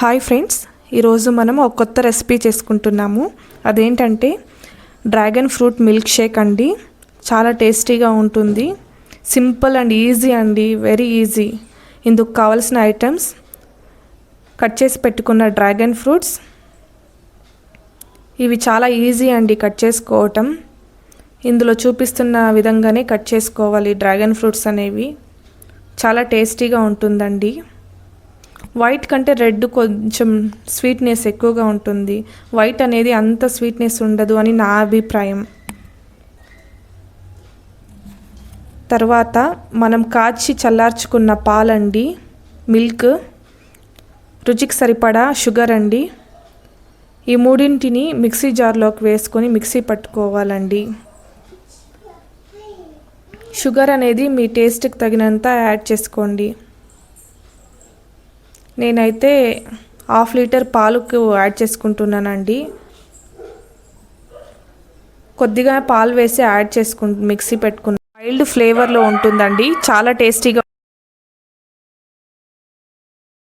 Hi friends, ఈరోజు మనం ఒక కొత్త రెసిపీ చేసుకుంటున్నాము. అదేంటంటే డ్రాగన్ ఫ్రూట్ మిల్క్ షేక్ అండి. చాలా టేస్టీగా ఉంటుంది. సింపుల్ అండ్ ఈజీ అండి, వెరీ ఈజీ. ఇందుకు కావాల్సిన ఐటమ్స్: కట్ చేసి పెట్టుకున్న డ్రాగన్ ఫ్రూట్స్. ఇవి చాలా ఈజీ అండి కట్ చేసుకోవటం. ఇందులో చూపిస్తున్న విధంగానే కట్ చేసుకోవాలి. డ్రాగన్ ఫ్రూట్స్ అనేవి చాలా టేస్టీగా ఉంటుందండి. వైట్ కంటే రెడ్ కొంచెం స్వీట్నెస్ ఎక్కువగా ఉంటుంది. వైట్ అనేది అంత స్వీట్నెస్ ఉండదు అని నా అభిప్రాయం. తర్వాత మనం కాచి చల్లార్చుకున్న పాలండి, మిల్క్, రుచికి సరిపడా షుగర్ అండి. ఈ మూడింటిని మిక్సీ జార్లోకి వేసుకొని మిక్సీ పట్టుకోవాలండి. షుగర్ అనేది మీ టేస్ట్కి తగినంత యాడ్ చేసుకోండి. నేనైతే 1/2 లీటర్ పాలకు యాడ్ చేసుకుంటున్నానండి. కొద్దిగా పాలు వేసి యాడ్ మిక్సీ పెట్టుకున్న మైల్డ్ ఫ్లేవర్లో ఉంటుందండి. చాలా టేస్టీగా